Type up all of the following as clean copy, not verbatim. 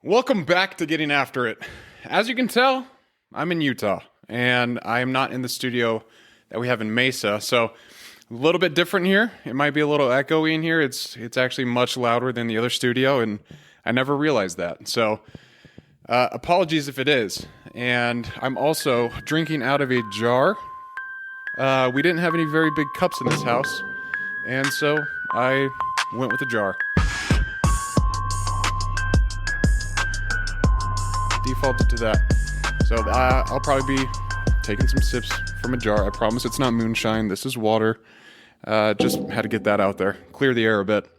Welcome back to Getting After It. As you can tell, I'm in Utah, and I am not in the studio that we have in Mesa, so a little bit different here. It might be a little echoey in here. It's actually much louder than the other studio, and I never realized that. So apologies if it is. And I'm also drinking out of a jar. We didn't have any very big cups in this house, and so I went with a jar. Defaulted to that. So I'll probably be taking some sips from a jar. I promise it's not moonshine. This is water. Just had to get that out there. Clear the air a bit.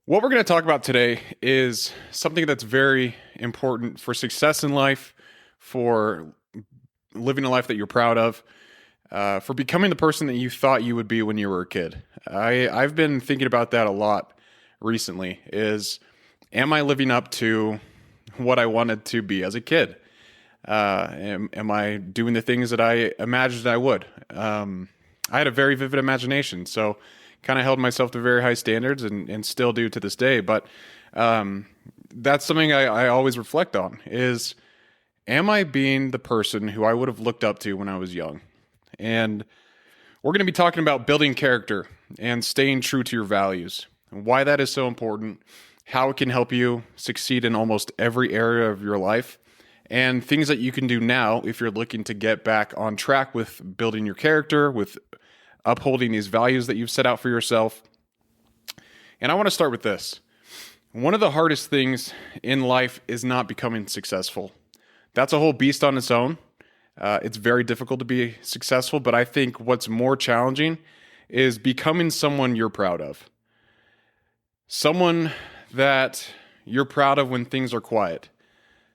What we're going to talk about today is something that's very important for success in life, for living a life that you're proud of, for becoming the person that you thought you would be when you were a kid. I've been thinking about that a lot recently. Am I living up to what I wanted to be as a kid? Am I doing the things that I imagined I would? I had a very vivid imagination, so kind of held myself to very high standards and still do to this day. But that's something I always reflect on is, am I being the person who I would have looked up to when I was young? And we're going to be talking about building character and staying true to your values, and why that is so important, how it can help you succeed in almost every area of your life, and things that you can do now if you're looking to get back on track with building your character, with upholding these values that you've set out for yourself. And I want to start with this. One of the hardest things in life is not becoming successful. That's a whole beast on its own. It's very difficult to be successful, but I think what's more challenging is becoming someone you're proud of. Someone that you're proud of when things are quiet.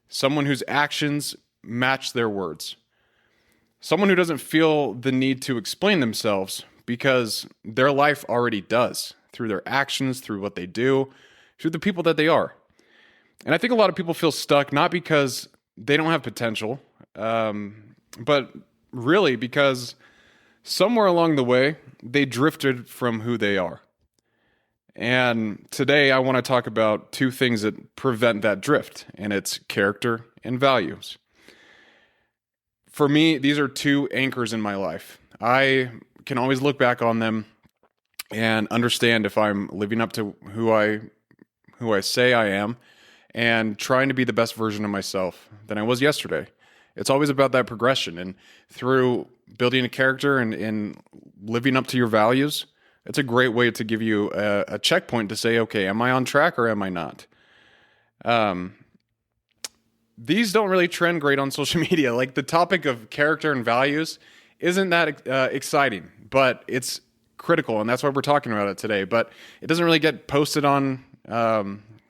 Someone whose actions match their words. Someone who doesn't feel the need to explain themselves because their life already does, through their actions, through what they do, through the people that they are. And I think a lot of people feel stuck not because they don't have potential, but really because somewhere along the way, they drifted from who they are. And today I want to talk about two things that prevent that drift, and it's character and values. For me, these are two anchors in my life. I can always look back on them and understand if I'm living up to who I say I am and trying to be the best version of myself than I was yesterday. It's always about that progression, and through building a character and living up to your values, it's a great way to give you a checkpoint to say, okay, am I on track or am I not? These don't really trend great on social media. Like, the topic of character and values isn't that exciting, but it's critical, and that's why we're talking about it today. But it doesn't really get posted on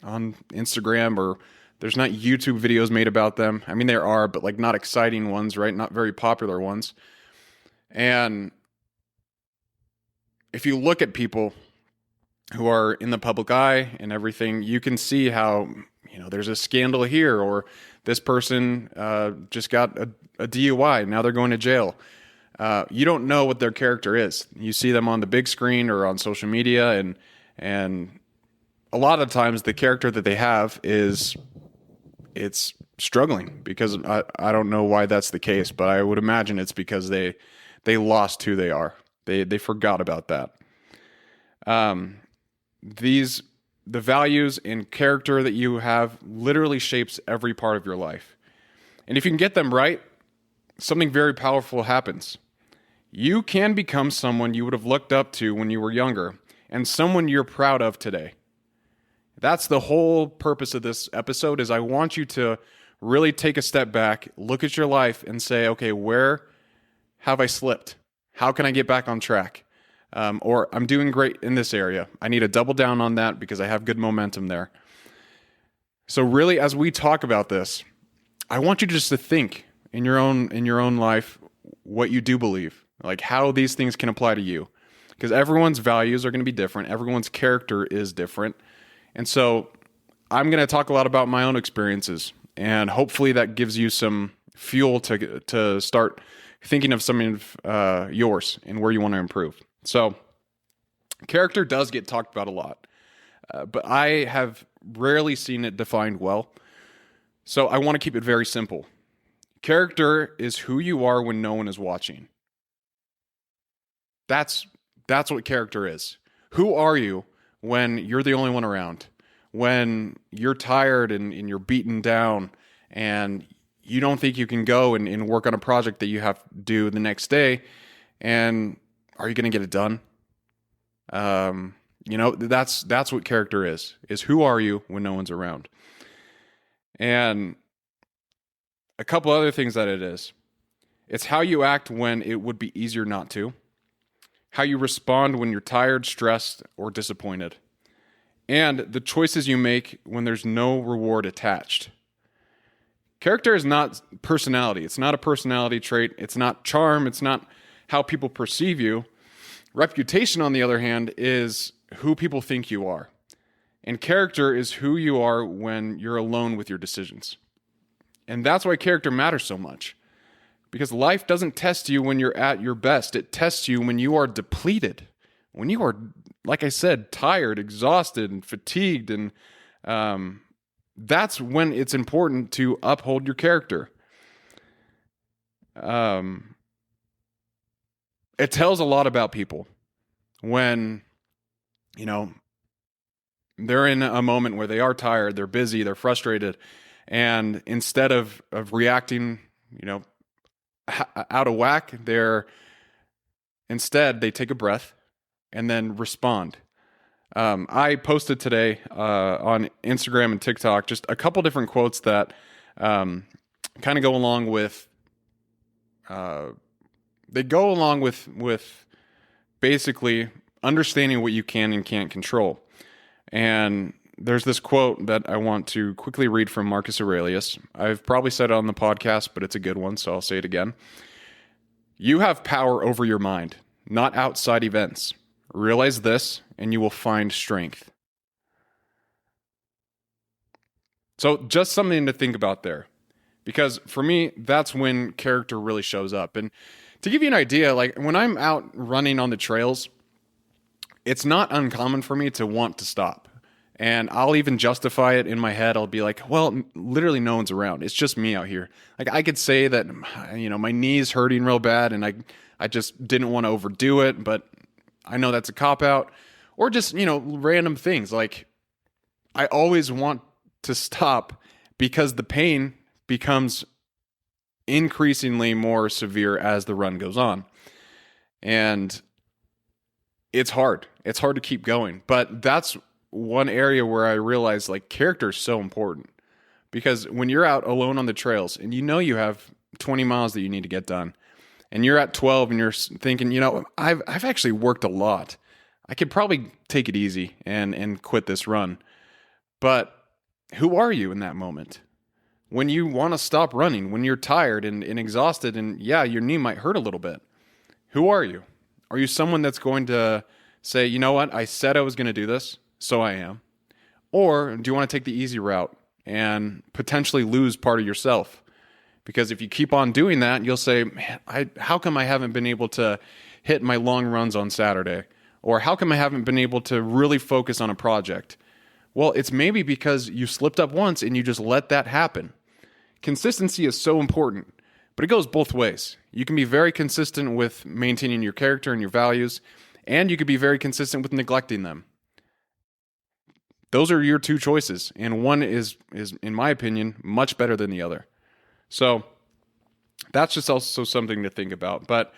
Instagram, or there's not YouTube videos made about them. I mean, there are, but like not exciting ones, right? Not very popular ones. And if you look at people who are in the public eye and everything, you can see how, there's a scandal here, or this person just got a DUI. Now they're going to jail. You don't know what their character is. You see them on the big screen or on social media, and a lot of times the character that they have it's struggling, because I don't know why that's the case, but I would imagine it's because they lost who they are. They forgot about that. The values and character that you have literally shapes every part of your life. And if you can get them right, something very powerful happens. You can become someone you would have looked up to when you were younger, and someone you're proud of today. That's the whole purpose of this episode, is I want you to really take a step back, look at your life, and say, okay, where have I slipped? How can I get back on track? Or I'm doing great in this area. I need to double down on that because I have good momentum there. So really, as we talk about this, I want you just to think in your own life what you do believe, like how these things can apply to you. Because everyone's values are going to be different. Everyone's character is different. And so I'm going to talk a lot about my own experiences, and hopefully that gives you some fuel to start thinking of some of yours and where you want to improve. So character does get talked about a lot, but I have rarely seen it defined well. So I want to keep it very simple. Character is who you are when no one is watching. That's what character is. Who are you when you're the only one around? When you're tired and you're beaten down and you don't think you can go and work on a project that you have to do the next day, and are you going to get it done? That's what character is who are you when no one's around. And a couple other things that it is. It's how you act when it would be easier not to. How you respond when you're tired, stressed, or disappointed. And the choices you make when there's no reward attached. Character is not personality. It's not a personality trait. It's not charm. It's not how people perceive you. Reputation, on the other hand, is who people think you are. And character is who you are when you're alone with your decisions. And that's why character matters so much. Because life doesn't test you when you're at your best. It tests you when you are depleted. When you are, like I said, tired, exhausted, and fatigued. And that's when it's important to uphold your character. It tells a lot about people when, they're in a moment where they are tired, they're busy, they're frustrated. And instead of reacting, out of whack, they take a breath and then respond. I posted today on Instagram and TikTok just a couple different quotes that kind of go along with with basically understanding what you can and can't control. And there's this quote that I want to quickly read from Marcus Aurelius. I've probably said it on the podcast, but it's a good one, so I'll say it again. You have power over your mind, not outside events. Realize this, and you will find strength. So just something to think about there. Because for me, that's when character really shows up. And to give you an idea, like when I'm out running on the trails, it's not uncommon for me to want to stop. And I'll even justify it in my head. I'll be like, well, literally no one's around. It's just me out here. Like I could say that, my knee's hurting real bad and I just didn't want to overdo it, but I know that's a cop-out. Or just, random things. Like I always want to stop because the pain becomes increasingly more severe as the run goes on. And it's hard. It's hard to keep going. But that's one area where I realize like character is so important. Because when you're out alone on the trails and you have 20 miles that you need to get done, and you're at 12 and you're thinking, I've actually worked a lot. I could probably take it easy and quit this run. But who are you in that moment? When you want to stop running, when you're tired and exhausted and your knee might hurt a little bit. Who are you? Are you someone that's going to say, you know what, I said I was going to do this, so I am? Or do you want to take the easy route and potentially lose part of yourself? Because if you keep on doing that, you'll say, man, how come I haven't been able to hit my long runs on Saturday? Or how come I haven't been able to really focus on a project? Well, it's maybe because you slipped up once and you just let that happen. Consistency is so important, but it goes both ways. You can be very consistent with maintaining your character and your values, and you could be very consistent with neglecting them. Those are your two choices, and one is in my opinion, much better than the other. So that's just also something to think about. But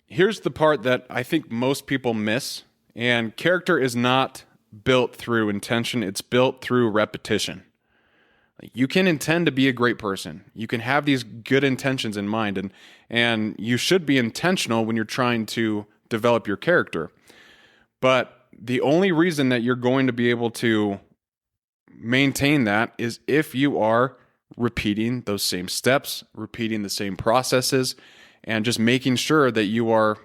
here's the part that I think most people miss, and character is not built through intention, it's built through repetition. You can intend to be a great person. You can have these good intentions in mind, and you should be intentional when you're trying to develop your character. But the only reason that you're going to be able to maintain that is if you are repeating those same steps, repeating the same processes, and just making sure that you are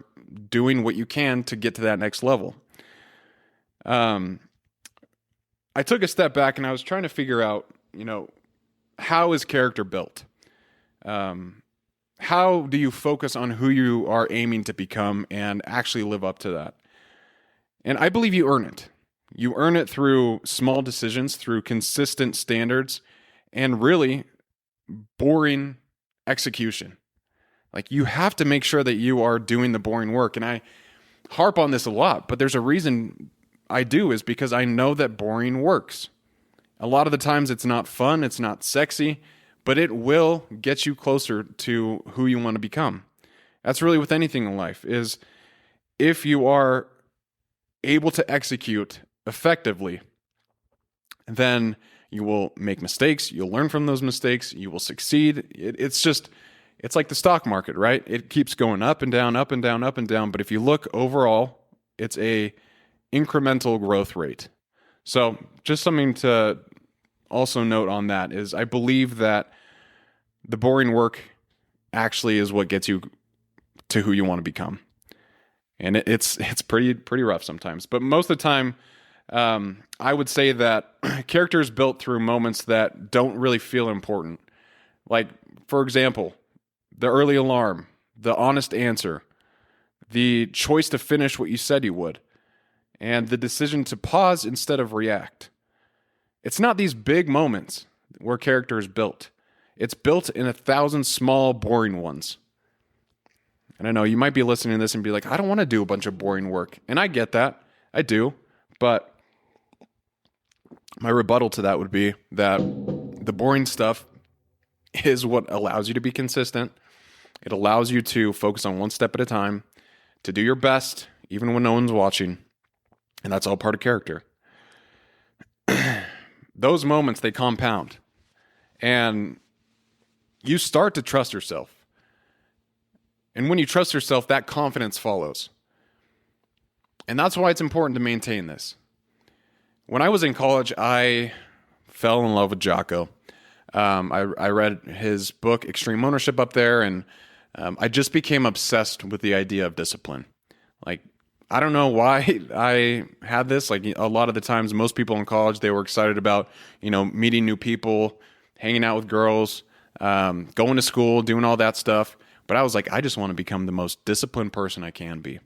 doing what you can to get to that next level. I took a step back and I was trying to figure out, how is character built? How do you focus on who you are aiming to become and actually live up to that? And I believe you earn it. You earn it through small decisions, through consistent standards, and really boring execution. Like, you have to make sure that you are doing the boring work. And I harp on this a lot, but there's a reason I do, is because I know that boring works. A lot of the times it's not fun, it's not sexy, but it will get you closer to who you want to become. That's really with anything in life, is if you are able to execute effectively, then you will make mistakes, you'll learn from those mistakes, you will succeed. It's like the stock market, right? It keeps going up and down, up and down, up and down. But if you look overall, it's a incremental growth rate. So just something to also note on that is, I believe that the boring work actually is what gets you to who you want to become. And it's pretty rough sometimes. But most of the time, I would say that character is built through moments that don't really feel important. Like, for example, the early alarm, the honest answer, the choice to finish what you said you would, and the decision to pause instead of react. It's not these big moments where character is built. It's built in 1,000 small, boring ones. And I know you might be listening to this and be like, I don't want to do a bunch of boring work. And I get that. I do. But my rebuttal to that would be that the boring stuff is what allows you to be consistent. It allows you to focus on one step at a time, to do your best, even when no one's watching. And that's all part of character. Those moments, they compound. And you start to trust yourself. And when you trust yourself, that confidence follows. And that's why it's important to maintain this. When I was in college, I fell in love with Jocko. I read his book, Extreme Ownership, up there, and I just became obsessed with the idea of discipline. Like, I don't know why I had this. Like, a lot of the times, most people in college, they were excited about, meeting new people, hanging out with girls, going to school, doing all that stuff. But I was like, I just want to become the most disciplined person I can be.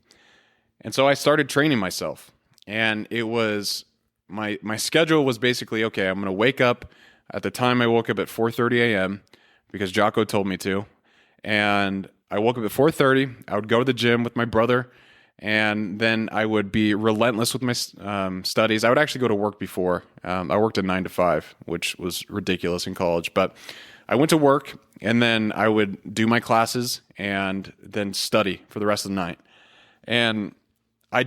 And so I started training myself. And it was, my schedule was basically, okay, I'm going to wake up. At the time, I woke up at 4:30 a.m. because Jocko told me to. And I woke up at 4:30. I would go to the gym with my brother. And then I would be relentless with my studies. I would actually go to work before. I worked a 9 to 5, which was ridiculous in college. But I went to work, and then I would do my classes and then study for the rest of the night. And I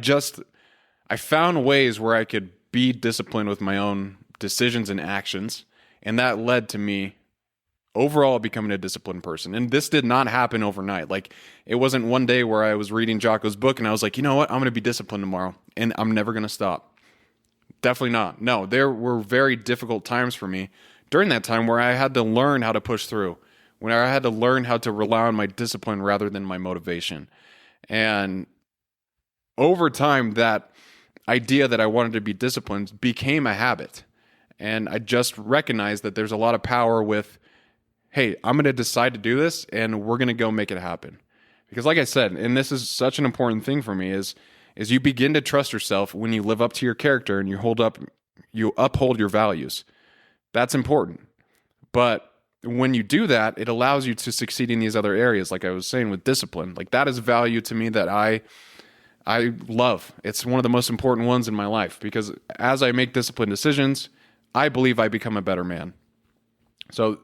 found ways where I could be disciplined with my own decisions and actions. And that led to me overall becoming a disciplined person. And this did not happen overnight. Like, it wasn't one day where I was reading Jocko's book and I was like, you know what? I'm going to be disciplined tomorrow and I'm never going to stop. Definitely not. No, there were very difficult times for me during that time where I had to learn how to push through, when I had to learn how to rely on my discipline rather than my motivation. And over time, that idea that I wanted to be disciplined became a habit. And I just recognized that there's a lot of power with, hey, I'm going to decide to do this and we're going to go make it happen. Because like I said, and this is such an important thing for me, is you begin to trust yourself when you live up to your character and you uphold your values. That's important. But when you do that, it allows you to succeed in these other areas, like I was saying with discipline. Like, that is value to me that I love. It's one of the most important ones in my life, because as I make disciplined decisions, I believe I become a better man. So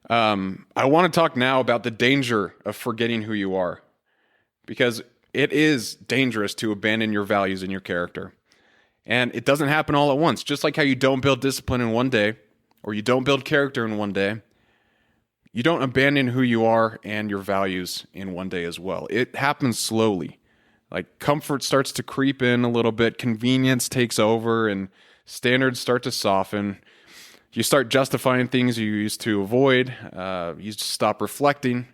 I want to talk now about the danger of forgetting who you are, because it is dangerous to abandon your values and your character. And it doesn't happen all at once. Just like how you don't build discipline in one day, or you don't build character in one day, you don't abandon who you are and your values in one day as well. It happens slowly. Like, comfort starts to creep in a little bit, convenience takes over, and standards start to soften. You start justifying things you used to avoid. You stop reflecting,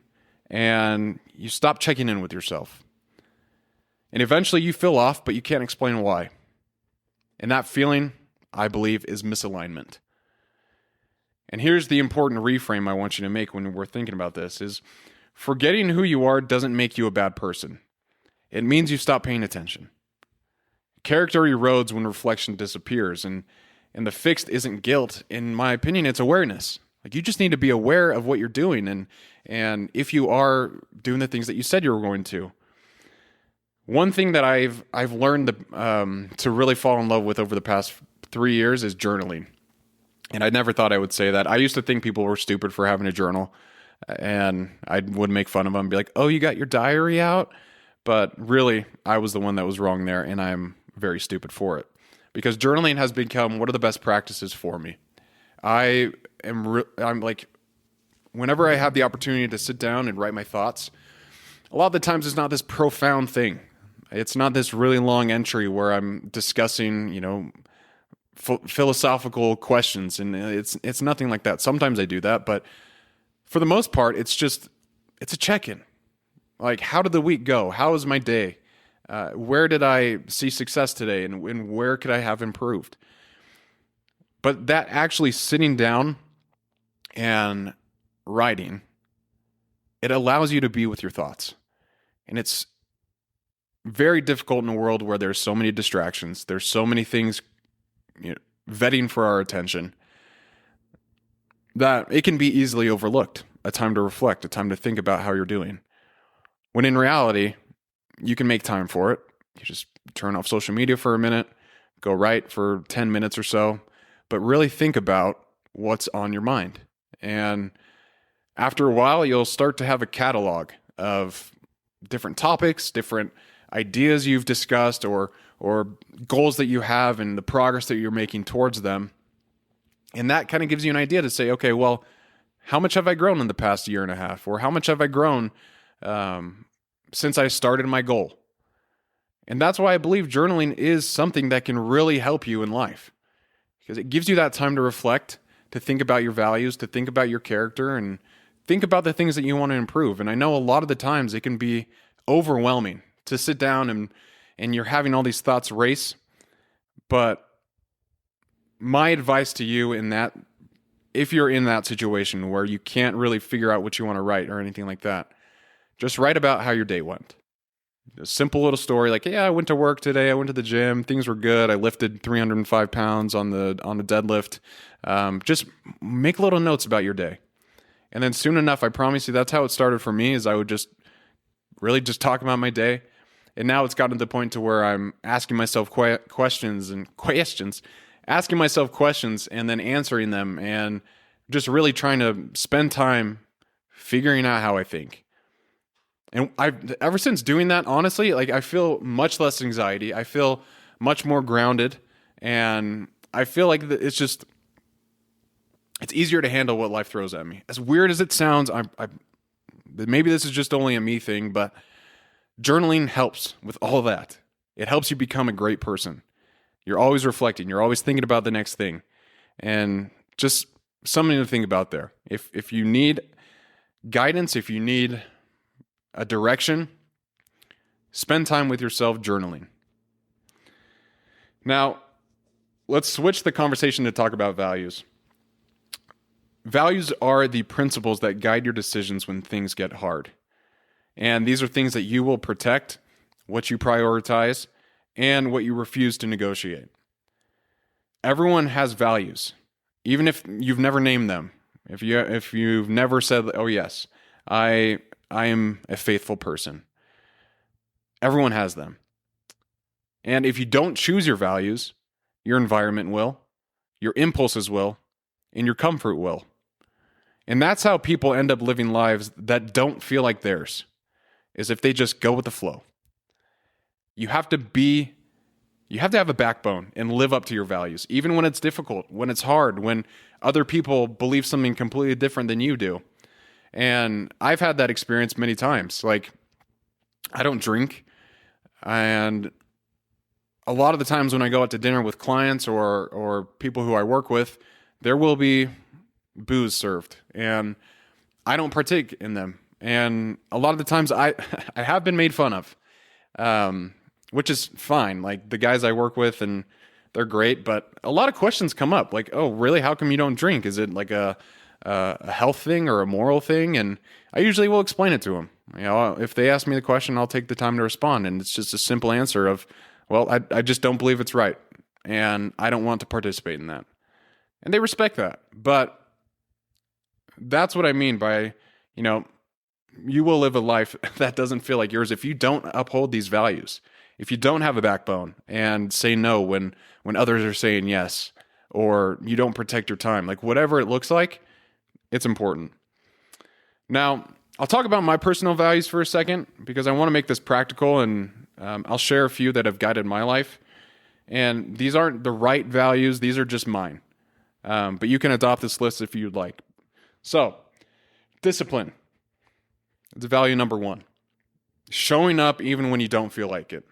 and you stop checking in with yourself. And eventually you feel off, but you can't explain why. And that feeling, I believe, is misalignment. And here's the important reframe I want you to make when we're thinking about this, is forgetting who you are doesn't make you a bad person. It means you stop paying attention. Character erodes when reflection disappears, and the fix isn't guilt. In my opinion, it's awareness. Like, you just need to be aware of what you're doing, and if you are doing the things that you said you were going to. One thing that I've learned to really fall in love with over the past 3 years is journaling. And I never thought I would say that. I used to think people were stupid for having a journal, and I would make fun of them and be like, "Oh, you got your diary out?" But really, I was the one that was wrong there, and I'm very stupid for it. Because journaling has become one of the best practices for me. I'm like, whenever I have the opportunity to sit down and write my thoughts, a lot of the times it's not this profound thing. It's not this really long entry where I'm discussing, philosophical questions, and it's nothing like that. Sometimes I do that, but for the most part, it's a check-in. Like, how did the week go? How was my day? Where did I see success today, and where could I have improved? But that actually sitting down and writing, it allows you to be with your thoughts. And it's very difficult in a world where there's so many distractions. There's so many things vetting for our attention that it can be easily overlooked. A time to reflect, a time to think about how you're doing. When in reality, you can make time for it. You just turn off social media for a minute, go write for 10 minutes or so, but really think about what's on your mind. And after a while, you'll start to have a catalog of different topics, different ideas you've discussed, or goals that you have and the progress that you're making towards them. And that kind of gives you an idea to say, okay, well, how much have I grown in the past year and a half? Or how much have I grown since I started my goal? And that's why I believe journaling is something that can really help you in life, because it gives you that time to reflect, to think about your values, to think about your character, and think about the things that you want to improve. And I know a lot of the times it can be overwhelming to sit down and you're having all these thoughts race. But my advice to you in that, if you're in that situation where you can't really figure out what you want to write or anything like that, just write about how your day went. A simple little story like, yeah, I went to work today. I went to the gym. Things were good. I lifted 305 pounds on the deadlift. Just make little notes about your day. And then soon enough, I promise you, that's how it started for me, is I would just really just talk about my day. And now it's gotten to the point to where I'm asking myself questions, asking myself questions and then answering them, and just really trying to spend time figuring out how I think. And ever since doing that, honestly, like, I feel much less anxiety. I feel much more grounded, and I feel like it's easier to handle what life throws at me. As weird as it sounds, maybe this is just only a me thing, but journaling helps with all of that. It helps you become a great person. You're always reflecting. You're always thinking about the next thing, and just something to think about there. If you need guidance, if you need a direction, spend time with yourself journaling. Now, let's switch the conversation to talk about values. Values are the principles that guide your decisions when things get hard. And these are things that you will protect, what you prioritize, and what you refuse to negotiate. Everyone has values, even if you've never named them. If you've never said, "Oh yes, I am a faithful person." Everyone has them. And if you don't choose your values, your environment will, your impulses will, and your comfort will. And that's how people end up living lives that don't feel like theirs, is if they just go with the flow. You have to have a backbone and live up to your values, even when it's difficult, when it's hard, when other people believe something completely different than you do. And I've had that experience many times. Like, I don't drink, and a lot of the times when I go out to dinner with clients or people who I work with, there will be booze served, and I don't partake in them. And a lot of the times I have been made fun of, which is fine. Like, the guys I work with, and they're great, but a lot of questions come up like, "Oh, really? How come you don't drink? Is it like a health thing or a moral thing?" And I usually will explain it to them. If they ask me the question, I'll take the time to respond. And it's just a simple answer of, Well, I just don't believe it's right, and I don't want to participate in that. And they respect that. But that's what I mean by, you will live a life that doesn't feel like yours if you don't uphold these values. If you don't have a backbone and say no when others are saying yes, or you don't protect your time, like whatever it looks like, it's important. Now, I'll talk about my personal values for a second because I want to make this practical, and I'll share a few that have guided my life. And these aren't the right values. These are just mine. But you can adopt this list if you'd like. So, discipline. It's value number 1. Showing up even when you don't feel like it.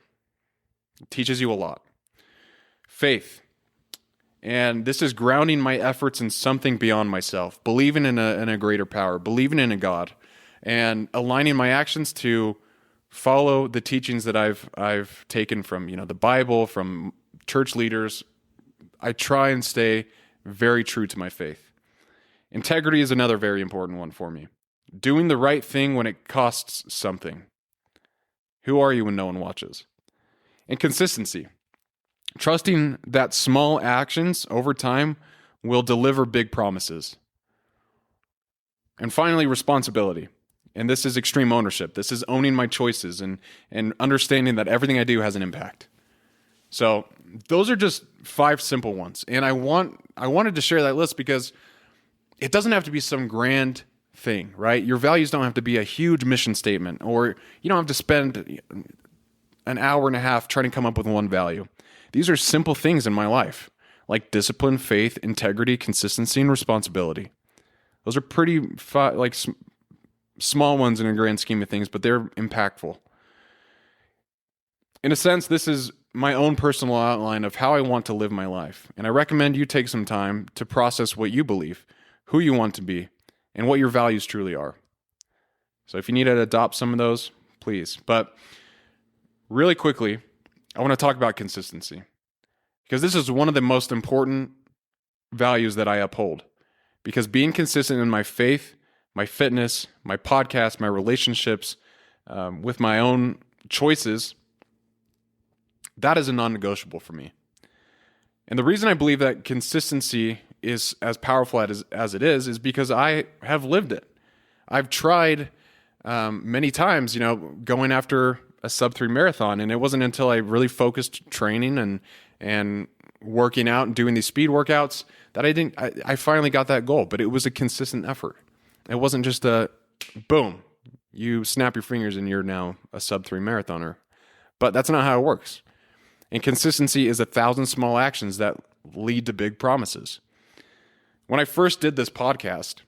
It teaches you a lot. Faith. And this is grounding my efforts in something beyond myself. Believing in a greater power. Believing in a God. And aligning my actions to follow the teachings that I've taken from, the Bible, from church leaders. I try and stay very true to my faith. Integrity is another very important one for me. Doing the right thing when it costs something. Who are you when no one watches? And consistency. Trusting that small actions over time will deliver big promises. And finally, responsibility. And this is extreme ownership. This is owning my choices and understanding that everything I do has an impact. So those are just 5 simple ones. And I wanted to share that list because it doesn't have to be some grand thing, right? Your values don't have to be a huge mission statement, or you don't have to spend an hour and a half trying to come up with one value. These are simple things in my life, like discipline, faith, integrity, consistency, and responsibility. Those are pretty small ones in a grand scheme of things, but they're impactful. In a sense, this is my own personal outline of how I want to live my life. And I recommend you take some time to process what you believe, who you want to be, and what your values truly are. So if you need to adopt some of those, please. But really quickly, I want to talk about consistency, because this is one of the most important values that I uphold. Because being consistent in my faith, my fitness, my podcast, my relationships, with my own choices, that is a non-negotiable for me. And the reason I believe that consistency is as powerful as it is because I have lived it. I've tried many times, going after a sub-3 marathon, and it wasn't until I really focused training and working out and doing these speed workouts that I finally got that goal. But it was a consistent effort. It wasn't just a boom, you snap your fingers and you're now a sub-3 marathoner. But that's not how it works. And consistency is 1,000 small actions that lead to big promises. When I first did this podcast,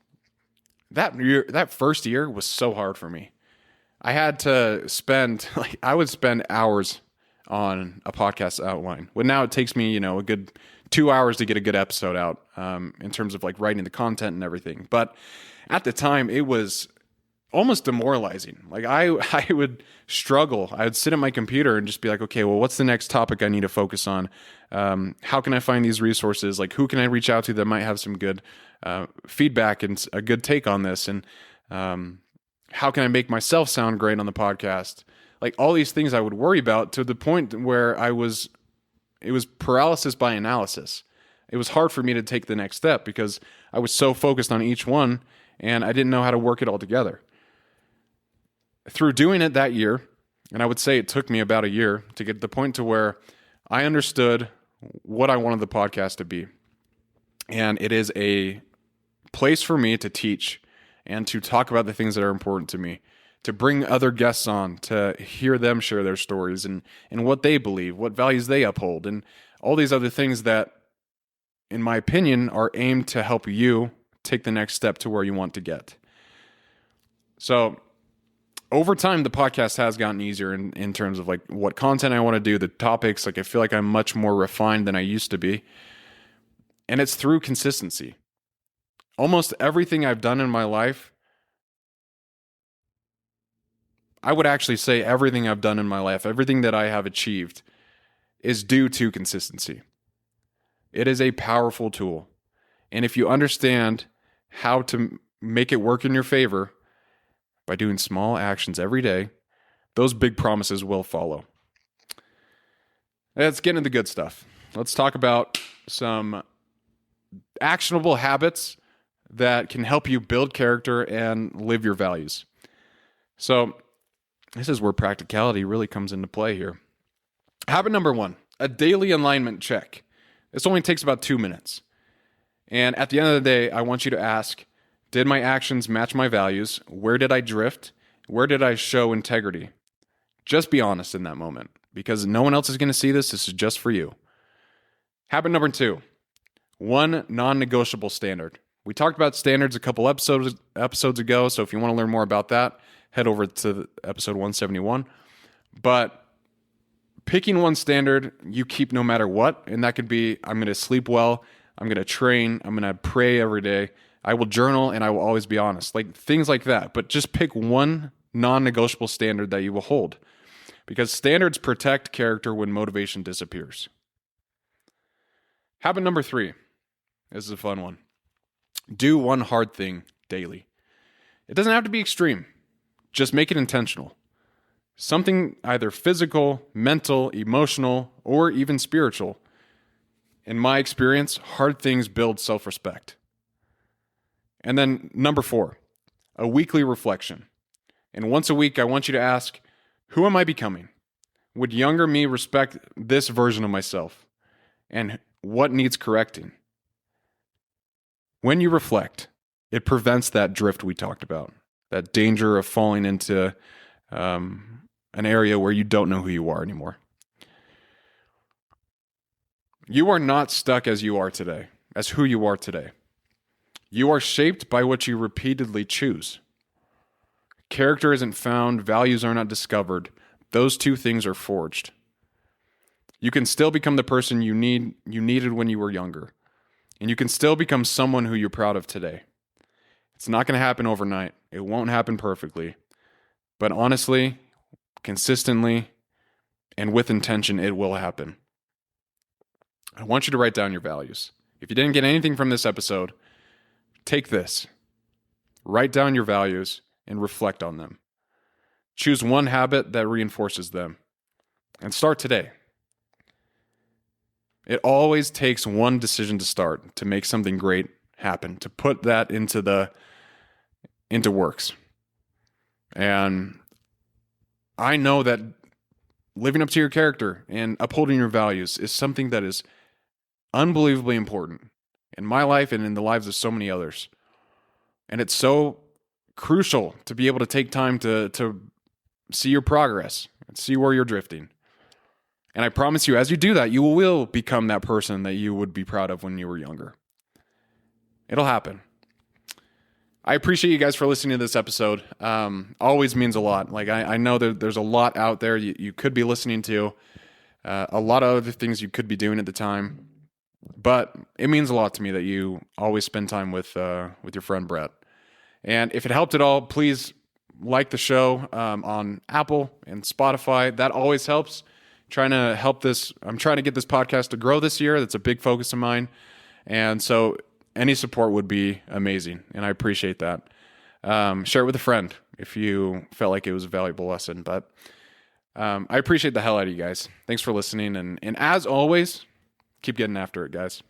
that first year was so hard for me. I had to I would spend hours on a podcast outline. Well, now it takes me, a good 2 hours to get a good episode out, in terms of writing the content and everything. But at the time, it was almost demoralizing. I would struggle. I would sit at my computer and just be like, okay, well, what's the next topic I need to focus on? How can I find these resources? Who can I reach out to that might have some good feedback and a good take on this? And how can I make myself sound great on the podcast? All these things I would worry about, to the point where it was paralysis by analysis. It was hard for me to take the next step because I was so focused on each one and I didn't know how to work it all together. Through doing it that year, and I would say it took me about a year to get to the point to where I understood what I wanted the podcast to be. And it is a place for me to teach and to talk about the things that are important to me, to bring other guests on, to hear them share their stories and what they believe, what values they uphold, and all these other things that, in my opinion, are aimed to help you take the next step to where you want to get. So over time, the podcast has gotten easier in terms of what content I want to do, the topics. I feel like I'm much more refined than I used to be. And it's through consistency. Almost everything I've done in my life, I would actually say everything I've done in my life, everything that I have achieved, is due to consistency. It is a powerful tool. And if you understand how to make it work in your favor, by doing small actions every day, those big promises will follow. Let's get into the good stuff. Let's talk about some actionable habits that can help you build character and live your values. So this is where practicality really comes into play here. Habit number 1, a daily alignment check. This only takes about 2 minutes. And at the end of the day, I want you to ask, did my actions match my values? Where did I drift? Where did I show integrity? Just be honest in that moment, because no one else is going to see this. This is just for you. Habit number 2, one non-negotiable standard. We talked about standards a couple episodes ago, so if you want to learn more about that, head over to episode 171. But picking one standard you keep no matter what, and that could be, I'm going to sleep well, I'm going to train, I'm going to pray every day, I will journal, and I will always be honest. Like things like that. But just pick one non-negotiable standard that you will hold, because standards protect character when motivation disappears. Habit number 3. This is a fun one. Do one hard thing daily. It doesn't have to be extreme. Just make it intentional. Something either physical, mental, emotional, or even spiritual. In my experience, hard things build self-respect. And then number 4, a weekly reflection. And once a week, I want you to ask, who am I becoming? Would younger me respect this version of myself? And what needs correcting? When you reflect, it prevents that drift we talked about, that danger of falling into an area where you don't know who you are anymore. You are not stuck as you are today, as who you are today. You are shaped by what you repeatedly choose. Character isn't found, values are not discovered. Those two things are forged. You can still become the person you needed when you were younger. And you can still become someone who you're proud of today. It's not going to happen overnight. It won't happen perfectly. But honestly, consistently, and with intention, it will happen. I want you to write down your values. If you didn't get anything from this episode, take this. Write down your values and reflect on them. Choose one habit that reinforces them. And start today. It always takes one decision to start, to make something great happen, to put that into works. And I know that living up to your character and upholding your values is something that is unbelievably important in my life and in the lives of so many others. And it's so crucial to be able to take time to see your progress and see where you're drifting. And I promise you, as you do that, you will become that person that you would be proud of when you were younger. It'll happen. I appreciate you guys for listening to this episode. Always means a lot. Like I know that there's a lot out there you could be listening to, a lot of other things you could be doing at the time. But it means a lot to me that you always spend time with your friend Brett. And if it helped at all, please like the show on Apple and Spotify. That always helps. I'm trying to get this podcast to grow this year. That's a big focus of mine. And so any support would be amazing. And I appreciate that. Share it with a friend if you felt like it was a valuable lesson. But I appreciate the hell out of you guys. Thanks for listening. And as always, keep getting after it, guys.